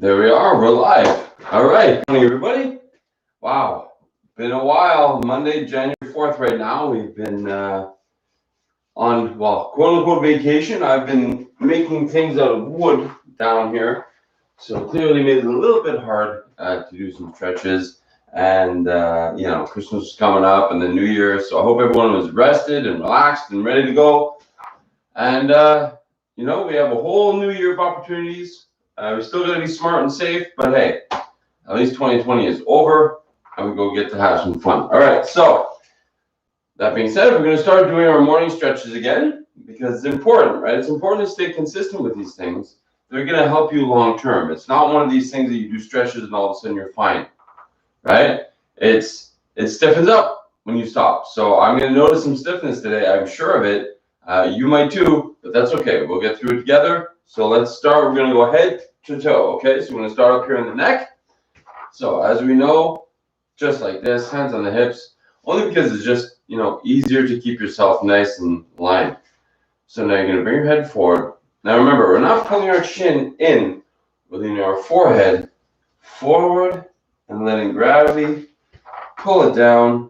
There we are. We're live. All right. Good morning, everybody. Wow. Been a while. Monday, January 4th right now. We've been on, well, quote-unquote vacation. I've been making things out of wood down here. So clearly made it a little bit hard to do some stretches. And, Christmas is coming up and the New Year. So I hope everyone was rested and relaxed and ready to go. And, we have a whole new year of opportunities. We're still going to be smart and safe, but hey, at least 2020 is over, and we go get to have some fun. All right, so that being said, we're going to start doing our morning stretches again because it's important, right? It's important to stay consistent with these things. They're going to help you long term. It's not one of these things that you do stretches and all of a sudden you're fine, right? It stiffens up when you stop. So I'm going to notice some stiffness today. I'm sure of it. You might too, but that's okay. We'll get through it together. So let's start. We're going to go head to toe, okay? So we're going to start up here in the neck. So as we know, just like this, hands on the hips, only because it's just, easier to keep yourself nice and lined. So now you're going to bring your head forward. Now remember, we're not pulling our chin in, we're leaning our forehead forward and letting gravity pull it down.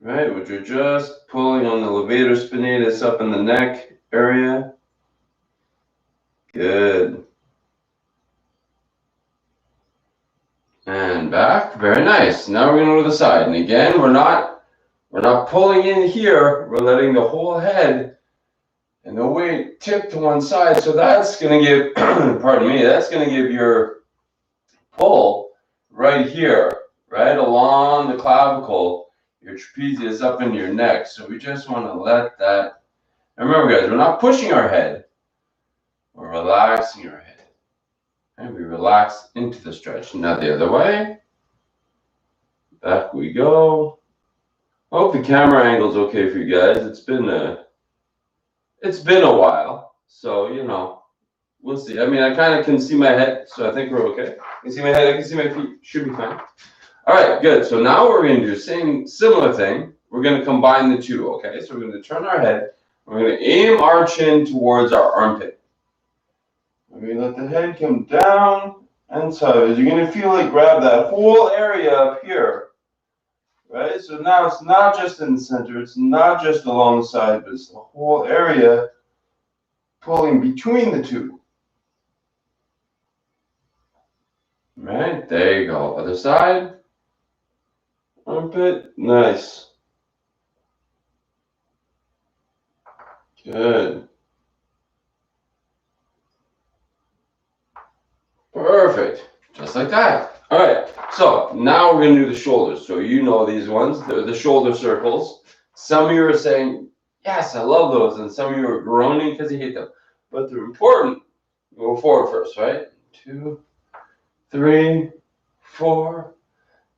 Right, which you're just pulling on the levator spinatus up in the neck area. Good. And back, very nice. Now we're going to go to the side. And again, we're not pulling in here. We're letting the whole head and the weight tip to one side. So that's going to give, pardon me, that's going to give your pull right here, right along the clavicle. Your trapezius up into your neck. So we just want to let that. And remember, guys, we're not pushing our head. We're relaxing our head. And we relax into the stretch. Now the other way. Back we go. I hope the camera angle's okay for you guys. It's been a while. So, we'll see. I mean, I kind of can see my head, so I think we're okay. I can see my head, I can see my feet. Should be fine. All right, good. So now we're going to do the same similar thing. We're going to combine the two, okay? So we're going to turn our head. We're going to aim our chin towards our armpit. We're going to let the head come down and sideways. You're going to feel it grab that whole area up here, right? So now it's not just in the center. It's not just along the side, but it's the whole area pulling between the two. Right, there you go. Other side. Armpit, nice. Good. Perfect. Just like that. All right. So now we're going to do the shoulders. So you know these ones. They're the shoulder circles. Some of you are saying, yes, I love those. And some of you are groaning because you hate them. But they're important. Go forward first, right? 2, 3, 4,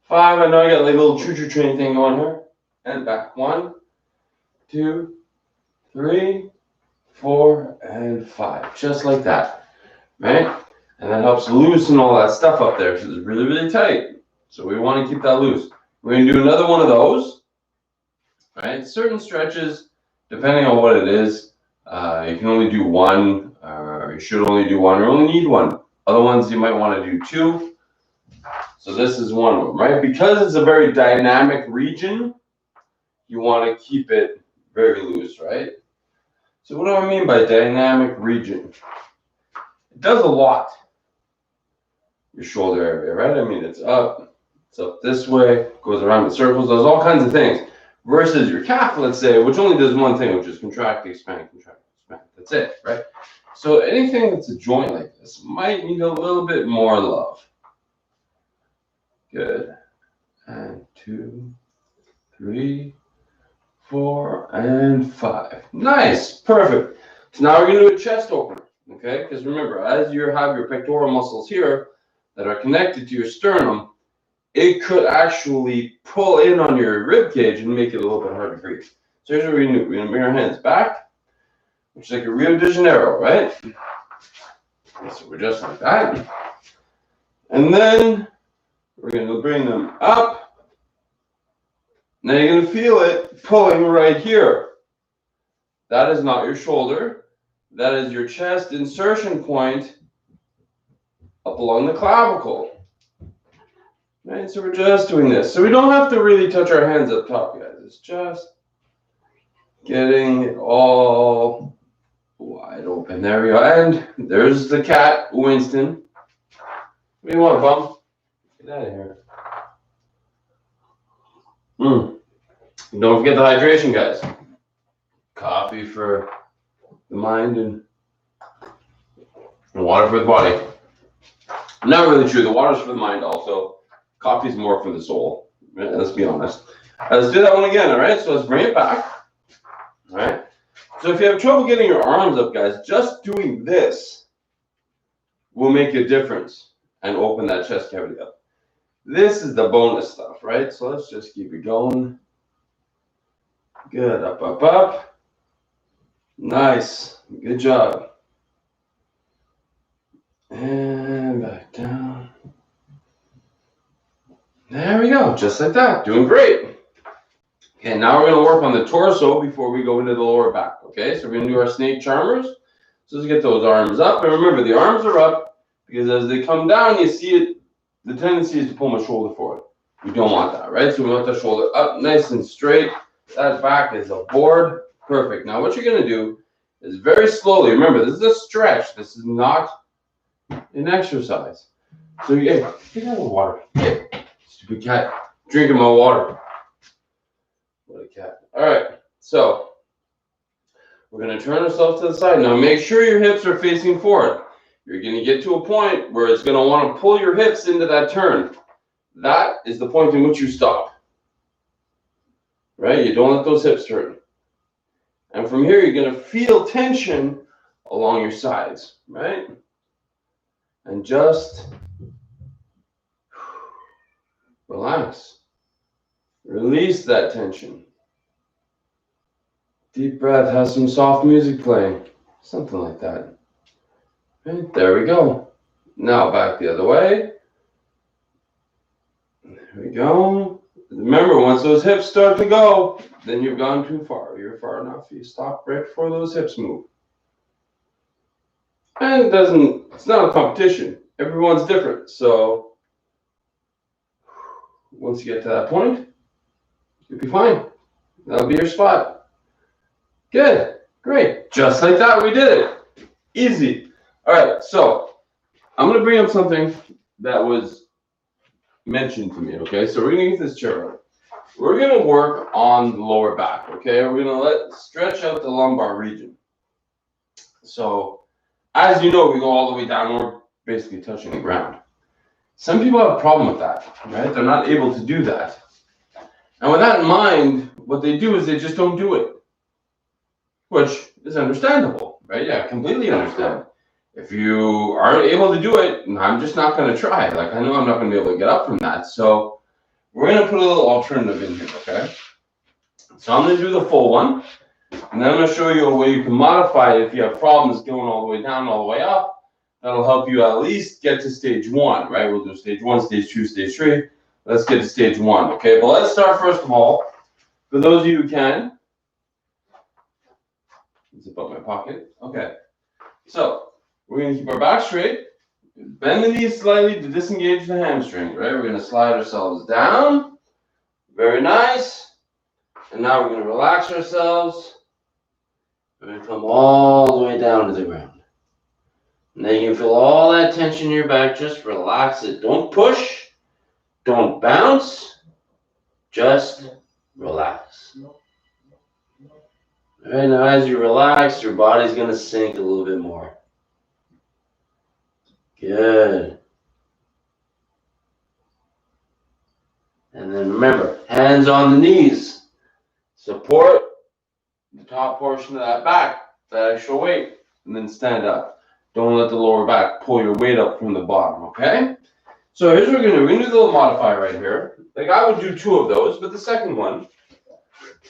5. I know I got like a little choo-choo train thing going here. And back. 1, 2, 3, 4, and 5. Just like that. Right? And that helps loosen all that stuff up there because it's really, really tight. So we want to keep that loose. We're going to do another one of those. Right? Certain stretches, depending on what it is, you can only do one, or you should only do one, or only need one. Other ones you might want to do 2. So this is one of them, right? Because it's a very dynamic region, you want to keep it very loose, right? So what do I mean by dynamic region? It does a lot. Your shoulder area, right? I mean, it's up this way, goes around in circles, does all kinds of things. Versus your calf, let's say, which only does one thing, which is contract, expand, contract, expand. That's it, right? So anything that's a joint like this might need a little bit more love. Good. And 2, 3, 4, and 5. Nice. Perfect. So now we're going to do a chest opener, okay? Because remember, as you have your pectoral muscles here that are connected to your sternum, it could actually pull in on your rib cage and make it a little bit hard to breathe. So here's what we're going to do. We're going to bring our hands back, which is like a Rio de Janeiro, right? Okay, so we're just like that. And then we're going to bring them up. Now you're going to feel it pulling right here. That is not your shoulder. That is your chest insertion point up along the clavicle. Right, so we're just doing this. So we don't have to really touch our hands up top, guys. It's just getting it all wide open. There we go. And there's the cat, Winston. What do you want, bum? Get out of here. Don't forget the hydration, guys. Coffee for the mind and water for the body. Not really true. The water's for the mind also. Coffee's more for the soul. Right? Let's be honest. Let's do that one again, all right? So let's bring it back. All right? So if you have trouble getting your arms up, guys, just doing this will make a difference and open that chest cavity up. This is the bonus stuff, right? So let's just keep it going. Good. Up, up, up. Nice. Good job. And back down. There we go. Just like that. Doing great. Okay, now we're going to work on the torso before we go into the lower back. Okay, so we're going to do our snake charmers. So let's get those arms up. And remember, the arms are up because as they come down, you see it. The tendency is to pull my shoulder forward. We don't want that, right? So we want the shoulder up nice and straight. That back is a board. Perfect. Now what you're going to do is very slowly. Remember, this is a stretch. This is not an exercise. So get out of the water. Hey, stupid cat. Drinking my water. What a cat. All right. So we're going to turn ourselves to the side. Now make sure your hips are facing forward. You're going to get to a point where it's going to want to pull your hips into that turn. That is the point in which you stop. Right? You don't let those hips turn. And from here, you're going to feel tension along your sides. Right? And just relax. Release that tension. Deep breath. Have some soft music playing. Something like that. Right, there we go. Now back the other way. There we go. Remember, once those hips start to go, then you've gone too far. You're far enough. You stop right before those hips move. And it's not a competition. Everyone's different. So once you get to that point, you'll be fine. That'll be your spot. Good. Great. Just like that, we did it. Easy. All right, so I'm going to bring up something that was mentioned to me, okay? So we're going to get this chair out. We're going to work on the lower back, okay? We're going to stretch out the lumbar region. So as you know, we go all the way down, we're basically touching the ground. Some people have a problem with that, right? They're not able to do that. And with that in mind, what they do is they just don't do it, which is understandable, right? Yeah, completely understand. If you aren't able to do it, I'm just not going to try. Like, I know I'm not going to be able to get up from that. So we're going to put a little alternative in here, okay? So I'm going to do the full one. And then I'm going to show you a way you can modify it if you have problems going all the way down, all the way up. That'll help you at least get to stage 1, right? We'll do stage 1, stage 2, stage 3. Let's get to stage 1, okay? But let's start first of all. For those of you who can. Zip up my pocket. Okay. So we're going to keep our back straight, bend the knees slightly to disengage the hamstrings, right? We're going to slide ourselves down. Very nice. And now we're going to relax ourselves. We're going to come all the way down to the ground. And then you can feel all that tension in your back. Just relax it. Don't push. Don't bounce. Just relax. All right, now as you relax, your body's going to sink a little bit more. Good. And then remember, hands on the knees. Support the top portion of that back, that extra weight, and then stand up. Don't let the lower back pull your weight up from the bottom, okay? So here's what we're going to do. We're going to do the little modifier right here. Like I would do 2 of those, but the second one,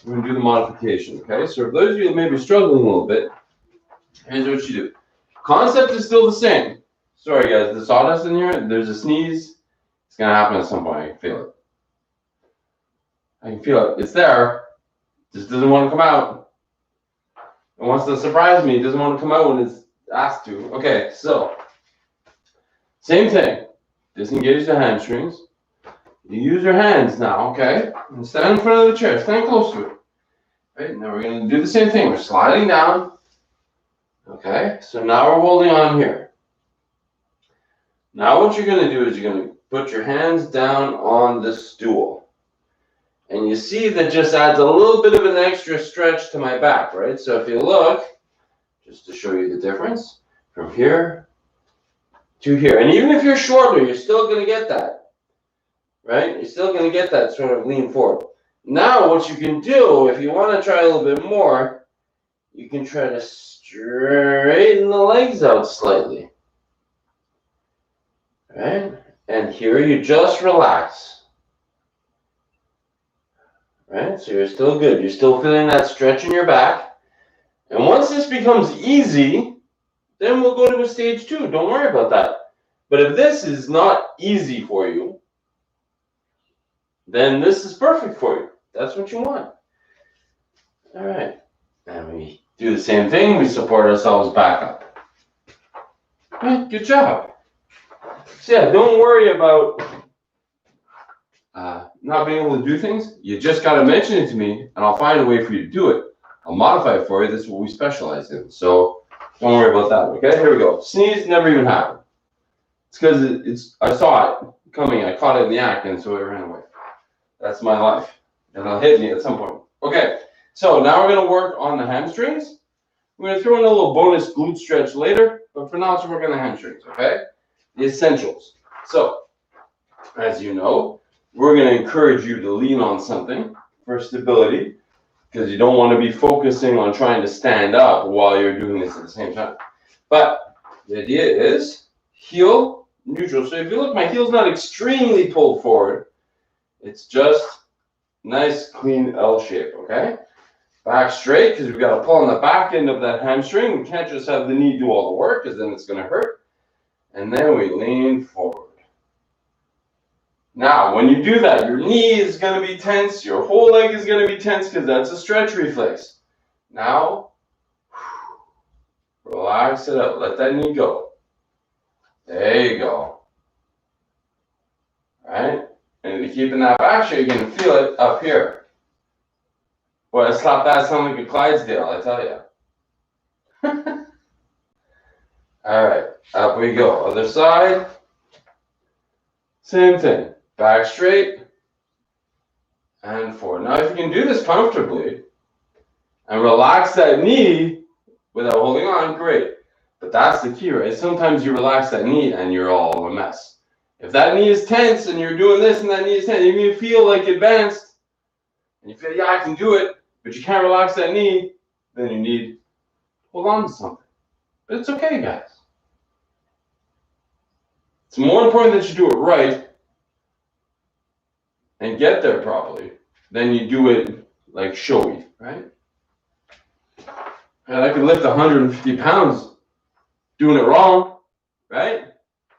we're going to do the modification, okay? So for those of you that may be struggling a little bit, here's what you do. Concept is still the same. Sorry, guys, the sawdust in here, there's a sneeze. It's going to happen at some point. I can feel it. I can feel it. It's there. Just doesn't want to come out. It wants to surprise me. It doesn't want to come out when it's asked to. Okay, so Same thing. Disengage the hamstrings. You use your hands now, okay? And stand in front of the chair. Stand close to it. Right? Now we're going to do the same thing. We're sliding down. Okay? So now we're holding on here. Now what you're going to do is you're going to put your hands down on the stool. And you see that just adds a little bit of an extra stretch to my back, right? So if you look, just to show you the difference, from here to here. And even if you're shorter, you're still going to get that, right? You're still going to get that sort of lean forward. Now what you can do, if you want to try a little bit more, you can try to straighten the legs out slightly. Right? And here you just relax. Right? So you're still good. You're still feeling that stretch in your back. And once this becomes easy, then we'll go to a stage 2. Don't worry about that. But if this is not easy for you, then this is perfect for you. That's what you want. All right. And we do the same thing. We support ourselves back up. Right, good job. So yeah, don't worry about not being able to do things. You just got to mention it to me, and I'll find a way for you to do it. I'll modify it for you. This is what we specialize in. So don't worry about that. Okay, here we go. Sneeze never even happened. It's because I saw it coming. I caught it in the act, and so it ran away. That's my life. And it'll hit me at some point. Okay, so now we're going to work on the hamstrings. We're going to throw in a little bonus glute stretch later, but for now, let's work on the hamstrings, okay? The essentials. So, as you know, we're going to encourage you to lean on something for stability, because you don't want to be focusing on trying to stand up while you're doing this at the same time. But the idea is heel neutral. So if you look, my heel's not extremely pulled forward. It's just nice, clean L shape, okay? Back straight, because we've got to pull on the back end of that hamstring. We can't just have the knee do all the work, because then it's going to hurt. And then we lean forward. Now, when you do that, your knee is going to be tense. Your whole leg is going to be tense, because that's a stretch reflex. Now, relax it out. Let that knee go. There you go. All right? And if you're keeping that back straight, you're going to feel it up here. Boy, I slapped that sound like a Clydesdale, I tell you. All right, up we go. Other side. Same thing. Back straight and forward. Now, if you can do this comfortably and relax that knee without holding on, great. But that's the key, right? Sometimes you relax that knee and you're all a mess. If that knee is tense and you're doing this and that knee is tense, you feel like advanced and you feel, yeah, I can do it, but you can't relax that knee, then you need to hold on to something. But it's okay, guys. It's more important that you do it right and get there properly than you do it like showy, right? And I could lift 150 pounds doing it wrong, right?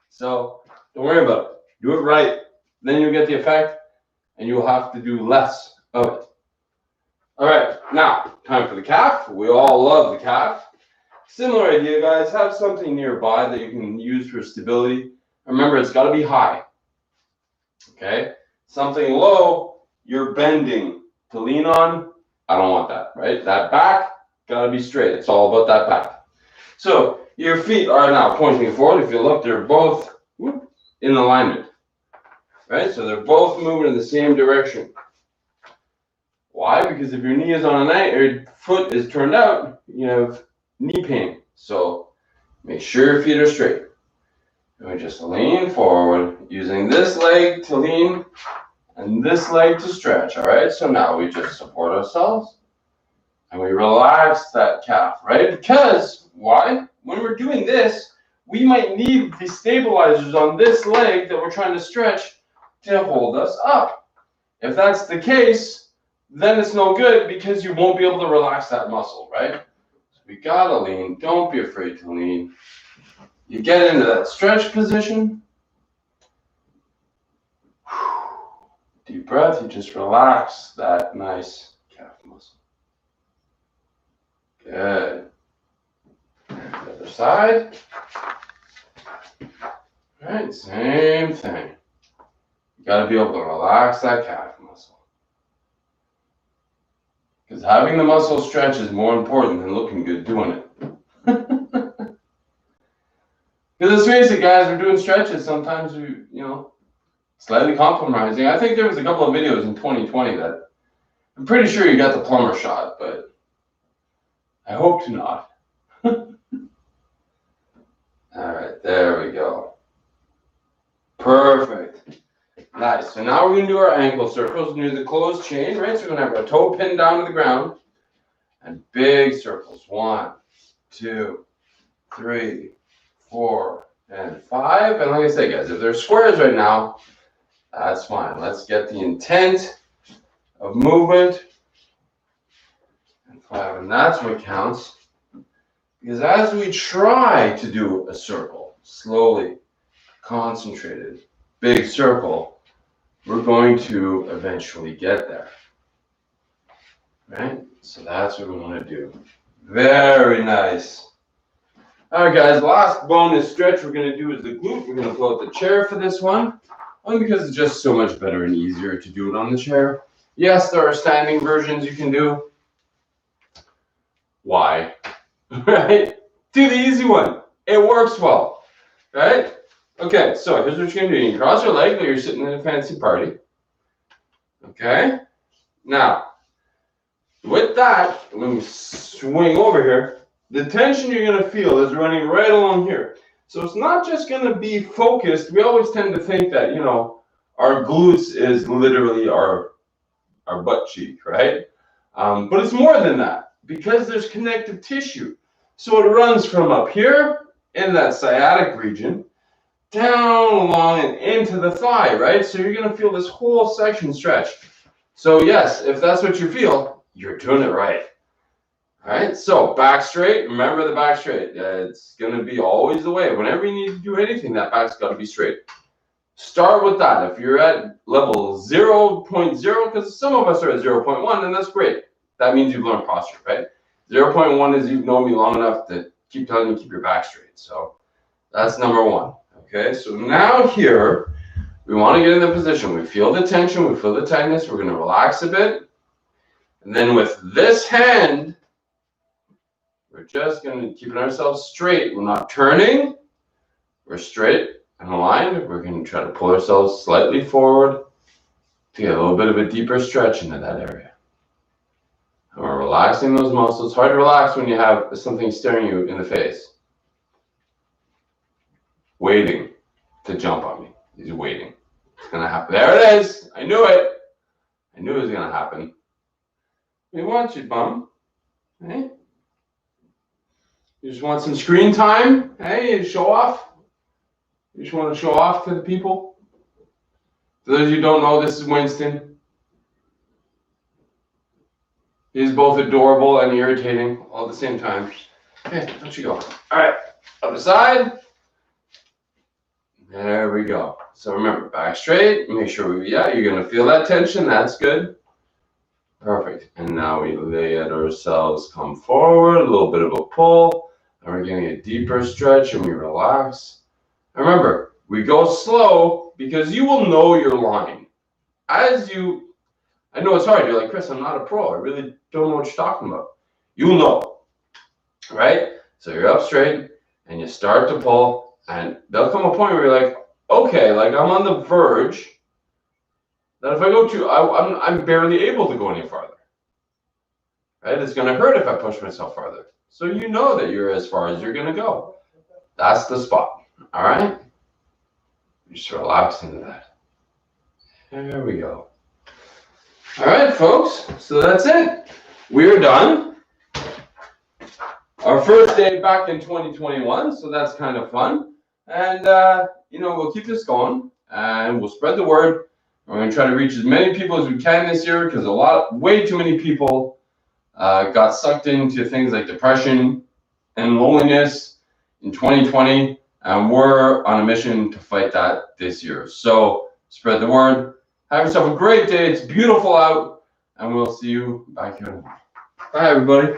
So don't worry about it. Do it right. Then you'll get the effect and you'll have to do less of it. All right, now, time for the calf. We all love the calf. Similar idea, guys. Have something nearby that you can use for stability. Remember, it's got to be high. Okay? Something low, you're bending to lean on. I don't want that, right? That back, got to be straight. It's all about that back. So your feet are now pointing forward. If you look, they're both in alignment, right? So they're both moving in the same direction. Why? Because if your knee is on an angle, your foot is turned out, you have knee pain. So make sure your feet are straight. And we just lean forward, using this leg to lean and this leg to stretch, all right? So now we just support ourselves and we relax that calf, right? Because, why? When we're doing this, we might need the stabilizers on this leg that we're trying to stretch to hold us up. If that's the case, then it's no good because you won't be able to relax that muscle, right? So we gotta lean. Don't be afraid to lean. You get into that stretch position. Deep breath. You just relax that nice calf muscle. Good. The other side. Right, same thing. You got to be able to relax that calf muscle. Because having the muscle stretch is more important than looking good doing it. Because let's face it, guys, we're doing stretches. Sometimes slightly compromising. I think there was a couple of videos in 2020 that I'm pretty sure you got the plumber shot, but I hope to not. All right, there we go. Perfect. Nice. So now we're going to do our ankle circles and do the closed chain, right? So we're going to have our toe pinned down to the ground and big circles. 1, 2, 3, 4, and 5. And like I said, guys, if there's squares right now, that's fine. Let's get the intent of movement. And 5, and that's what counts. Because as we try to do a circle, slowly, concentrated, big circle, we're going to eventually get there. Right? So that's what we want to do. Very nice. All right, guys, last bonus stretch we're going to do is the glute. We're going to pull out the chair for this one, only because it's just so much better and easier to do it on the chair. Yes, there are standing versions you can do. Why? Right? Do the easy one. It works well. Right? Okay, so here's what you're going to do. You can cross your leg like you're sitting in a fancy party. Okay? Now, with that, when we swing over here, the tension you're going to feel is running right along here. So it's not just going to be focused. We always tend to think that, our glutes is literally our butt cheek, right? But it's more than that because there's connective tissue. So it runs from up here in that sciatic region down along and into the thigh, right? So you're going to feel this whole section stretch. So yes, if that's what you feel, you're doing it right. All right, so back straight. Remember the back straight. It's going to be always the way. Whenever you need to do anything, that back's got to be straight. Start with that. If you're at level 0.0, because some of us are at 0.1, and that's great. That means you've learned posture, right? 0.1 is you've known me long enough to keep telling you to keep your back straight. So that's number 1. Okay, so now here, we want to get in the position. We feel the tension, we feel the tightness. We're going to relax a bit. And then with this hand, we're just going to keep ourselves straight. We're not turning. We're straight and aligned. We're going to try to pull ourselves slightly forward to get a little bit of a deeper stretch into that area. And we're relaxing those muscles. It's hard to relax when you have something staring you in the face. Waiting to jump on me. He's waiting. It's going to happen. There it is. I knew it. I knew it was going to happen. We want you, bum. Hey? You just want some screen time? Hey, you show off? You just want to show off to the people? For those of you who don't know, this is Winston. He's both adorable and irritating all at the same time. Okay, don't you go. All right, other side. There we go. So remember, back straight. Make sure you're going to feel that tension. That's good. Perfect. And now we let ourselves come forward, a little bit of a pull, and we're getting a deeper stretch, and we relax. And remember, we go slow because you will know your line. I know it's hard. You're like, Chris, I'm not a pro. I really don't know what you're talking about. You'll know, right? So you're up straight, and you start to pull, and there'll come a point where you're like, okay, like I'm on the verge that if I go too, I'm barely able to go any farther, right? It's going to hurt if I push myself farther. So you know that you're as far as you're going to go. That's the spot, all right? Just relax into that. There we go. All right, folks, so that's it. We're done. Our first day back in 2021, so that's kind of fun. And, we'll keep this going, and we'll spread the word. We're going to try to reach as many people as we can this year because way too many people got sucked into things like depression and loneliness in 2020, and we're on a mission to fight that this year. So spread the word. Have yourself a great day. It's beautiful out, and we'll see you back here tomorrow. Bye, everybody.